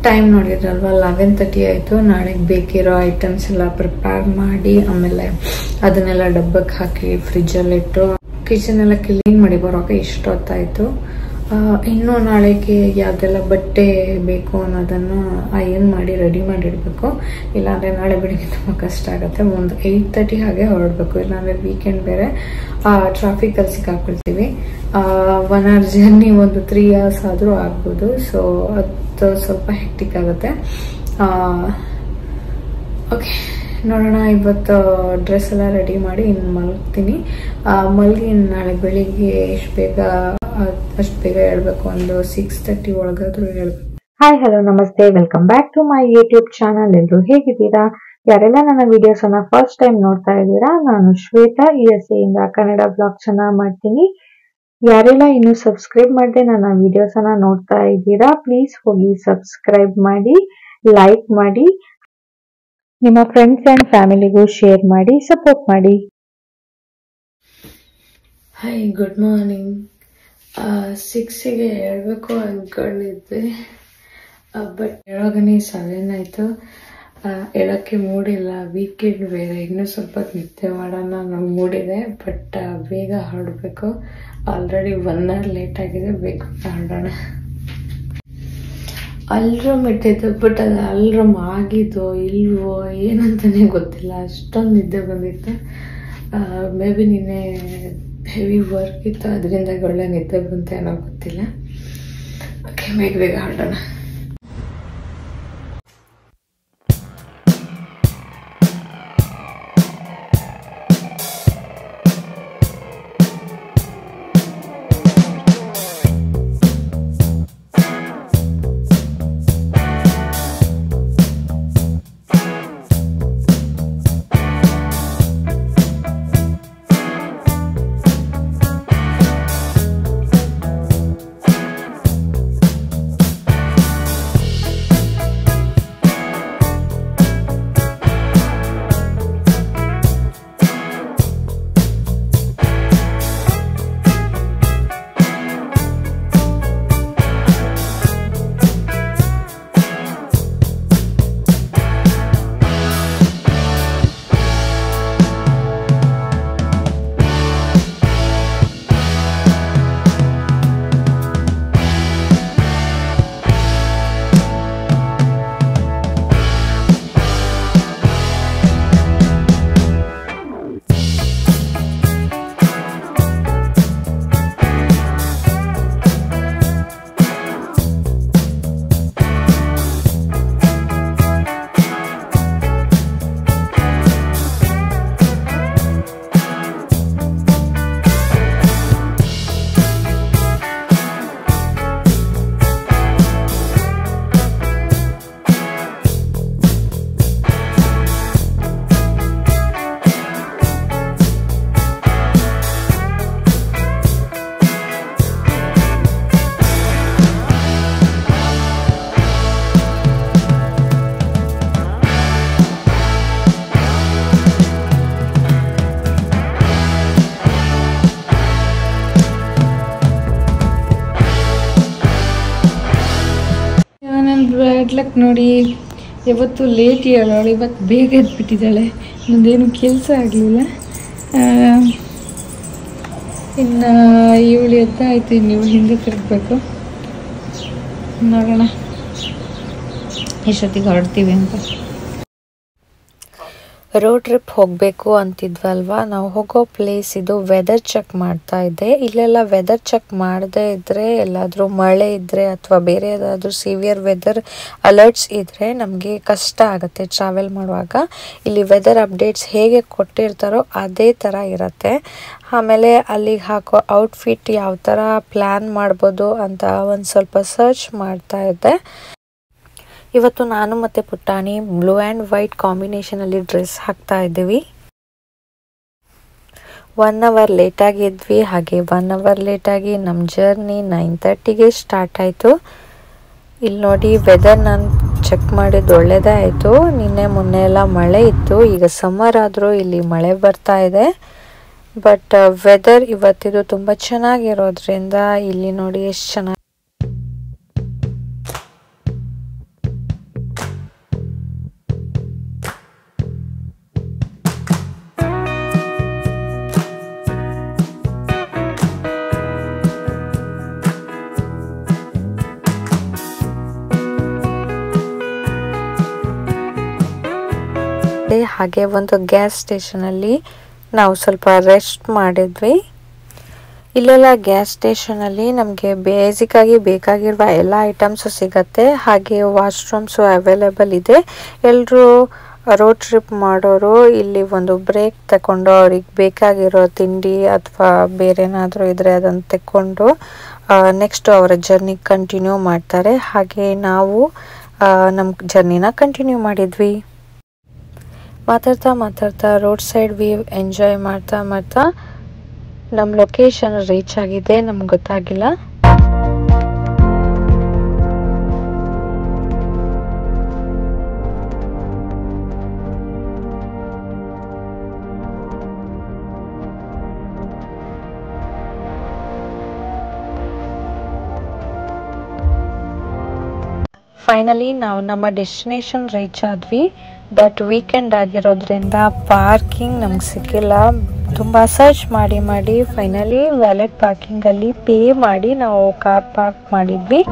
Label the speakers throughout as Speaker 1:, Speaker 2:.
Speaker 1: Time ನೋಡಿದ್ರಲ್ವಾ 11:30 ಆಯಿತು. ನಾಳೆಗೆ ಬೇಕಿರೋ ಐಟಮ್ಸ್ ಎಲ್ಲ ಪ್ರಿಪೇರ್ ಮಾಡಿ ಆಮೇಲೆ ಅದನ್ನೆಲ್ಲ ಡಬ್ಬಕ್ಕೆ ಹಾಕಿ ಫ್ರಿಜ್ಜಲ್ಲಿಟ್ಟು ಕಿಚನ್ ಎಲ್ಲ ಕ್ಲೀನ್ ಮಾಡಿ ಬರೋಕೆ ಇಷ್ಟೊತ್ತಾಯಿತು. ಇನ್ನು ನಾಳೆಗೆ ಯಾವುದೆಲ್ಲ ಬಟ್ಟೆ ಬೇಕು ಅನ್ನೋದನ್ನು ಅಯನ್ ಮಾಡಿ ರೆಡಿ ಮಾಡಿಡಬೇಕು. ಇಲ್ಲಾಂದರೆ ನಾಳೆ ಬೆಳಿಗ್ಗೆ ತುಂಬ ಕಷ್ಟ ಆಗುತ್ತೆ. ಒಂದು 8:30 ಹಾಗೆ ಹೊರಡಬೇಕು. ಇಲ್ಲಾಂದರೆ ವೀಕೆಂಡ್ ಬೇರೆ ಟ್ರಾಫಿಕಲ್ಲಿ ಸಿಕ್ಕಾಕೊಳ್ತೀವಿ. 1 hour ಜರ್ನಿ ಒಂದು 3 hours ಆದರೂ ಆಗ್ಬೋದು. ಸೊ ಅದು ಸ್ವಲ್ಪ ಹೆಕ್ಟಿಕ್ ಆಗುತ್ತೆ. ಓಕೆ, ನೋಡೋಣ. ಇವತ್ತು ಡ್ರೆಸ್ ಎಲ್ಲ ರೆಡಿ ಮಾಡಿ ಇನ್ನು ಮಲಗ್ತೀನಿ. ಮಲಗಿ ನಾಳೆ ಬೆಳಿಗ್ಗೆ ಅಷ್ಟು ಬೇಗ ಹೇಳ್ಬೇಕು. ಒಂದು 6:30 ಒಳಗಾದ್ರೂ ಹೇಳ್ಬೇಕು.
Speaker 2: Hi, hello, namaste, welcome back to my YouTube channel. ಎಲ್ಲರೂ ಹೇಗಿದ್ದೀರಾ? ಯಾರೆಲ್ಲ ನನ್ನ ವಿಡಿಯೋಸ್ ಅನ್ನ ಫಸ್ಟ್ ಟೈಮ್ ನೋಡ್ತಾ ಇದ್ದೀರಾ, ನಾನು ಶ್ವೇತಾ USA ಇಂದ ಕನ್ನಡ ಬ್ಲಾಗ್ಸ್ ಅನ್ನ ಮಾಡ್ತೀನಿ. ಯಾರೆಲ್ಲ ಇನ್ನು ಸಬ್ಸ್ಕ್ರೈಬ್ ಮಾಡದೆ ನನ್ನ ವಿಡಿಯೋಸ್ ಅನ್ನ ನೋಡ್ತಾ ಇದ್ದೀರಾ, ಪ್ಲೀಸ್ ಹೋಗಿ ಸಬ್ಸ್ಕ್ರೈಬ್ ಮಾಡಿ, ಲೈಕ್ ಮಾಡಿ, ನಿಮ್ಮ ಫ್ರೆಂಡ್ಸ್ ಅಂಡ್ ಫ್ಯಾಮಿಲಿಗೂ ಶೇರ್ ಮಾಡಿ, ಸಪೋರ್ಟ್ ಮಾಡಿ.
Speaker 1: Hi, good morning. 6ಗೆ ಹೇಳ್ಬೇಕು ಅಂದ್ಕೊಂಡಿದ್ದೆ, ಬಟ್ ಹೇಳೋಗನೆ 7 ಆಯಿತು. ಹೇಳೋಕ್ಕೆ ಮೂಡಿಲ್ಲ. ವೀಕೆಂಡ್ ಬೇರೆ, ಇನ್ನೂ ಸ್ವಲ್ಪ ನಿದ್ದೆ ಮಾಡೋಣ ನಾವು ಮೂಡಿದೆ. ಬಟ್ ಬೇಗ ಹೊರಡಬೇಕು. ಆಲ್ರೆಡಿ 1 hour ಲೇಟ್ ಆಗಿದೆ. ಬೇಗ ಹೊರಡೋಣ. ಅಲ್ರಮ್ ಇಟ್ಟಿದ್ದು, ಬಟ್ ಅದು ಅಲ್ರಮ್ ಆಗಿದೋ ಇಲ್ವೋ ಏನಂತಾನೆ ಗೊತ್ತಿಲ್ಲ. ಅಷ್ಟೊಂದು ನಿದ್ದೆ ಬಂದಿತ್ತು. ಮೇ ಬಿ ನಿನ್ನೆ ಹೆವಿ ವರ್ಕ್ ಇತ್ತು, ಅದರಿಂದ ಒಳ್ಳೆ ನಿದ್ದೆ ಬಂತ ಏನೋ ಗೊತ್ತಿಲ್ಲ. ಓಕೆ, ಬೇಗ ಹೊರಡೋಣ. ಬ್ಯಾಡ್ ಲಕ್ ನೋಡಿ, ಯಾವತ್ತು ಲೇಟ್ ಹೇಳೋಳು, ಇವತ್ತು ಬೇಗ ಎದ್ಬಿಟ್ಟಿದ್ದಾಳೆ. ನಂದೇನು ಕೆಲಸ ಆಗಲಿಲ್ಲ. ಇನ್ನು ಇವಳು ಎದ್ದಾಯ್ತು, ಇನ್ನು ಇವಳು ಹಿಂದೆ ತಿರುಗಬೇಕು. ನೋಡೋಣ ಎಷ್ಟೊತ್ತಿಗೆ ಹೊರಡ್ತೀವಿ ಅಂತ.
Speaker 2: ರೋಡ್ ಟ್ರಿಪ್ ಹೋಗಬೇಕು ಅಂತಿದ್ವಲ್ವಾ, ನಾವು ಹೋಗೋ ಪ್ಲೇಸ್ ಇದು. ವೆದರ್ ಚೆಕ್ ಮಾಡ್ತಾ ಇದ್ದೆ. ಇಲ್ಲೆಲ್ಲ ವೆದರ್ ಚೆಕ್ ಮಾಡದೇ ಇದ್ದರೆ, ಎಲ್ಲಾದರೂ ಮಳೆ ಇದ್ದರೆ ಅಥವಾ ಬೇರೆ ಯಾವುದಾದ್ರೂ ಸಿವಿಯರ್ ವೆದರ್ ಅಲರ್ಟ್ಸ್ ಇದ್ದರೆ ನಮಗೆ ಕಷ್ಟ ಆಗುತ್ತೆ ಟ್ರಾವೆಲ್ ಮಾಡುವಾಗ. ಇಲ್ಲಿ ವೆದರ್ ಅಪ್ಡೇಟ್ಸ್ ಹೇಗೆ ಕೊಟ್ಟಿರ್ತಾರೋ ಅದೇ ಥರ ಇರುತ್ತೆ. ಆಮೇಲೆ ಅಲ್ಲಿಗೆ ಹಾಕೋ ಔಟ್ಫಿಟ್ ಯಾವ ಥರ ಪ್ಲ್ಯಾನ್ ಮಾಡ್ಬೋದು ಅಂತ ಒಂದು ಸ್ವಲ್ಪ ಸರ್ಚ್ ಮಾಡ್ತಾ ಇದ್ದೆ. ಇವತ್ತು ನಾನು ಮತ್ತು ಪುಟ್ಟಾಣಿ ಬ್ಲೂ ಆ್ಯಂಡ್ ವೈಟ್ ಕಾಂಬಿನೇಷನಲ್ಲಿ ಡ್ರೆಸ್ ಹಾಕ್ತಾ ಇದ್ದೀವಿ. 1 hour ಲೇಟಾಗಿ ಇದ್ವಿ. ಹಾಗೆ 1 hour ಲೇಟಾಗಿ ನಮ್ಮ ಜರ್ನಿ 9:30ಗೆ ಸ್ಟಾರ್ಟ್ ಆಯಿತು. ಇಲ್ಲಿ ನೋಡಿ, ವೆದರ್ ನಾನು ಚೆಕ್ ಮಾಡಿದ್ದು ಒಳ್ಳೆಯದೇ ಆಯಿತು. ನಿನ್ನೆ ಮೊನ್ನೆ ಎಲ್ಲ ಮಳೆ ಇತ್ತು. ಈಗ ಸಮ್ಮರ್ ಆದರೂ ಇಲ್ಲಿ ಮಳೆ ಬರ್ತಾ ಇದೆ. ಬಟ್ ವೆದರ್ ಇವತ್ತಿದು ತುಂಬ ಚೆನ್ನಾಗಿರೋದ್ರಿಂದ ಇಲ್ಲಿ ನೋಡಿ ಎಷ್ಟು ಚೆನ್ನಾಗಿ ಹಾಗೆ ಒಂದು ಗ್ಯಾಸ್ ಸ್ಟೇಷನ್ ಅಲ್ಲಿ ನಾವು ಸ್ವಲ್ಪ ರೆಸ್ಟ್ ಮಾಡಿದ್ವಿ. ಇಲ್ಲೆಲ್ಲ ಗ್ಯಾಸ್ ಸ್ಟೇಷನ್ ಅಲ್ಲಿ ನಮಗೆ ಬೇಸಿಕ್ ಆಗಿ ಬೇಕಾಗಿರುವ ಎಲ್ಲ ಐಟಮ್ಸ್ ಸಿಗತ್ತೆ. ಹಾಗೆ ವಾಶ್ರೂಮ್ಸ್ ಅವೈಲೇಬಲ್ ಇದೆ. ಎಲ್ಲರೂ ರೋಡ್ ಟ್ರಿಪ್ ಮಾಡೋರು ಇಲ್ಲಿ ಒಂದು ಬ್ರೇಕ್ ತಕೊಂಡು ಅವ್ರಿಗೆ ಬೇಕಾಗಿರೋ ತಿಂಡಿ ಅಥವಾ ಬೇರೆ ಏನಾದರೂ ಇದ್ರೆ ಅದನ್ನು ತಕೊಂಡು ನೆಕ್ಸ್ಟ್ ಅವರ ಜರ್ನಿ ಕಂಟಿನ್ಯೂ ಮಾಡ್ತಾರೆ. ಹಾಗೆ ನಾವು ನಮ್ಮ ಜರ್ನಿನ ಕಂಟಿನ್ಯೂ ಮಾಡಿದ್ವಿ. ಮಾತಾಡ್ತಾ ರೋಡ್ ಸೈಡ್ ವ್ಯೂ ಎಂಜಾಯ್ ಮಾಡ್ತಾ ನಮ್ಮ ಲೊಕೇಶನ್ ರೀಚ್ ಆಗಿದೆ. ನಮ್ಗೆ ಗೊತ್ತಾಗಿಲ್ಲ. ಫೈನಲಿ ನಾವು ನಮ್ಮ ಡೆಸ್ಟಿನೇಷನ್ ರೀಚ್ ಆದ್ವಿ. ಬಟ್ ವೀಕೆಂಡ್ ಆಗಿರೋದ್ರಿಂದ ಪಾರ್ಕಿಂಗ್ ನಮ್ಗೆ ಸಿಕ್ಕಿಲ್ಲ. ತುಂಬ ಸರ್ಚ್ ಮಾಡಿ ಫೈನಲಿ ವ್ಯಾಲೆಟ್ ಪಾರ್ಕಿಂಗಲ್ಲಿ ಪೇ ಮಾಡಿ ನಾವು ಕಾರ್ ಪಾರ್ಕ್ ಮಾಡಿದ್ವಿ.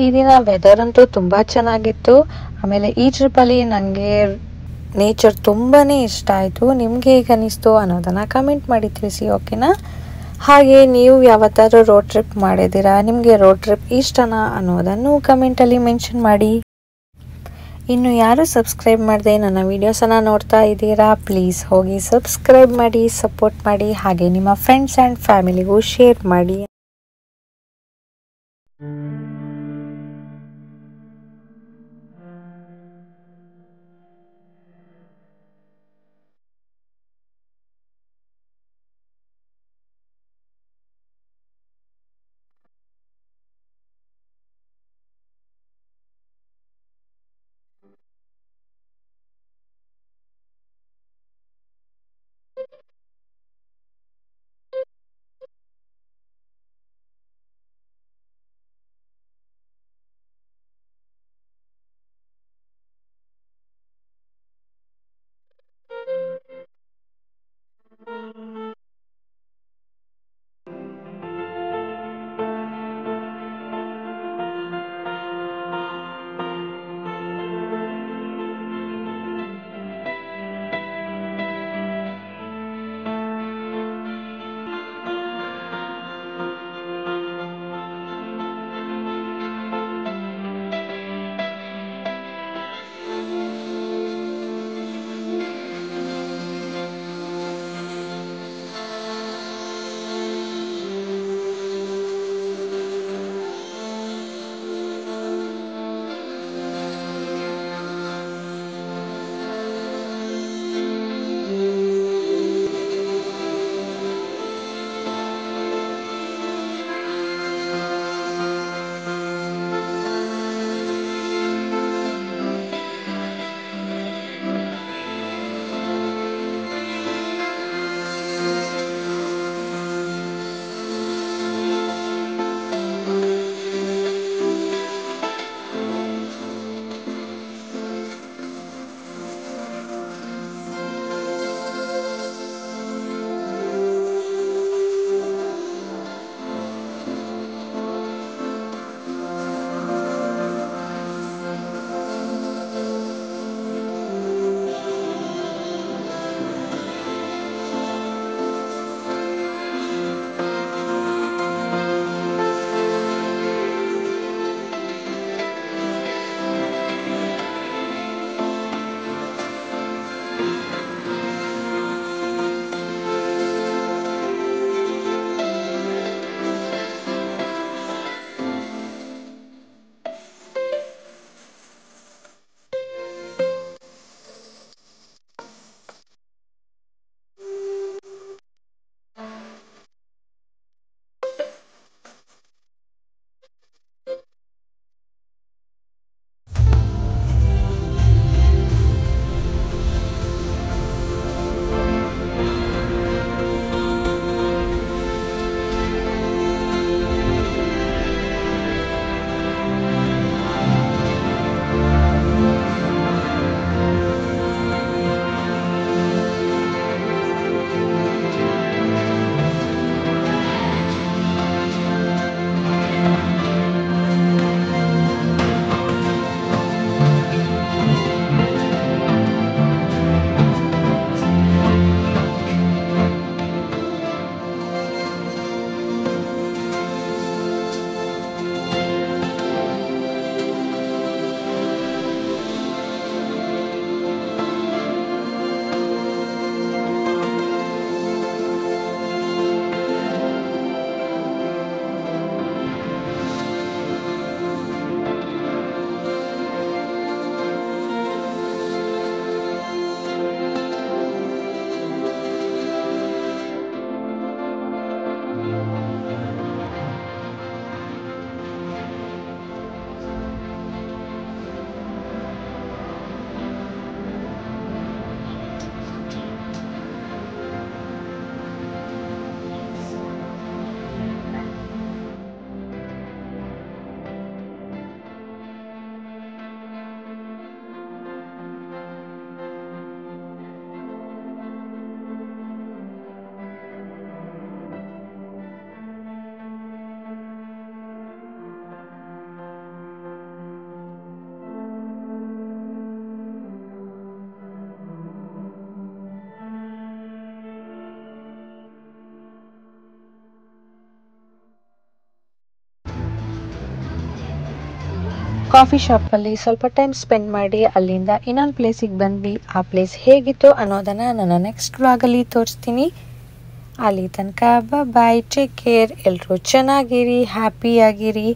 Speaker 2: ಈ ದಿನ ವೆದರ್ ಅಂತೂ ತುಂಬ ಚೆನ್ನಾಗಿತ್ತು. ಆಮೇಲೆ ಈ ಟ್ರಿಪ್ಪಲ್ಲಿ ನನಗೆ ನೇಚರ್ ತುಂಬಾ ಇಷ್ಟ ಆಯಿತು. ನಿಮಗೆ ಹೇಗೆ ಅನ್ನಿಸ್ತು ಅನ್ನೋದನ್ನು ಕಮೆಂಟ್ ಮಾಡಿ ತಿಳಿಸಿ, ಓಕೆನಾ? ಹಾಗೆ ನೀವು ಯಾವತ್ತಾದ್ರೂ ರೋಡ್ ಟ್ರಿಪ್ ಮಾಡಿದ್ದೀರಾ? ನಿಮಗೆ ರೋಡ್ ಟ್ರಿಪ್ ಇಷ್ಟನಾ ಅನ್ನೋದನ್ನು ಕಮೆಂಟಲ್ಲಿ ಮೆನ್ಷನ್ ಮಾಡಿ. ಇನ್ನು ಯಾರು ಸಬ್ಸ್ಕ್ರೈಬ್ ಮಾಡದೆ ನನ್ನ ವೀಡಿಯೋಸನ್ನು ನೋಡ್ತಾ ಇದ್ದೀರಾ, ಪ್ಲೀಸ್ ಹೋಗಿ ಸಬ್ಸ್ಕ್ರೈಬ್ ಮಾಡಿ, ಸಪೋರ್ಟ್ ಮಾಡಿ. ಹಾಗೆ ನಿಮ್ಮ ಫ್ರೆಂಡ್ಸ್ ಆ್ಯಂಡ್ ಫ್ಯಾಮಿಲಿಗೂ ಶೇರ್ ಮಾಡಿ. ಕಾಫಿ ಶಾಪಲ್ಲಿ ಸ್ವಲ್ಪ ಟೈಮ್ ಸ್ಪೆಂಡ್ ಮಾಡಿ ಅಲ್ಲಿಂದ ಇನ್ನೊಂದು ಪ್ಲೇಸಿಗೆ ಬಂದ್ವಿ. ಆ ಪ್ಲೇಸ್ ಹೇಗಿತ್ತು ಅನ್ನೋದನ್ನು ನಾನು ನೆಕ್ಸ್ಟ್ ವ್ಲಾಗಲ್ಲಿ ತೋರಿಸ್ತೀನಿ. ಅಲ್ಲಿ ತನಕ ಬಾಯ್, ಟೇಕ್ ಕೇರ್. ಎಲ್ಲರೂ ಚೆನ್ನಾಗಿರಿ, ಹ್ಯಾಪಿಯಾಗಿರಿ.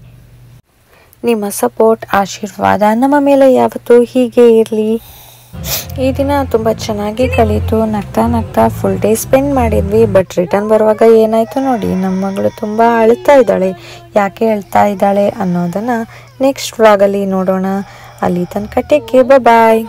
Speaker 2: ನಿಮ್ಮ ಸಪೋರ್ಟ್, ಆಶೀರ್ವಾದ ನಮ್ಮ ಮೇಲೆ ಯಾವತ್ತೂ ಹೀಗೆ ಇರಲಿ. ಈ ದಿನ ತುಂಬ ಚೆನ್ನಾಗಿ ಕಳೀತು. ನಗ್ತಾ ಫುಲ್ ಡೇ ಸ್ಪೆಂಡ್ ಮಾಡಿದ್ವಿ. ಬಟ್ ರಿಟರ್ನ್ ಬರುವಾಗ ಏನಾಯಿತು ನೋಡಿ, ನಮ್ಮ ಮಗಳು ತುಂಬ ಅಳ್ತಾ ಇದ್ದಾಳೆ. ಯಾಕೆ ಅಳ್ತಾ ಇದ್ದಾಳೆ ಅನ್ನೋದನ್ನು ನೆಕ್ಸ್ಟ್ ವ್ಲಾಗಲ್ಲಿ ನೋಡೋಣ. ಅಲ್ಲಿ ತನಕ ಟೇಕ್ ಕೇರ್, ಬಾಯ್.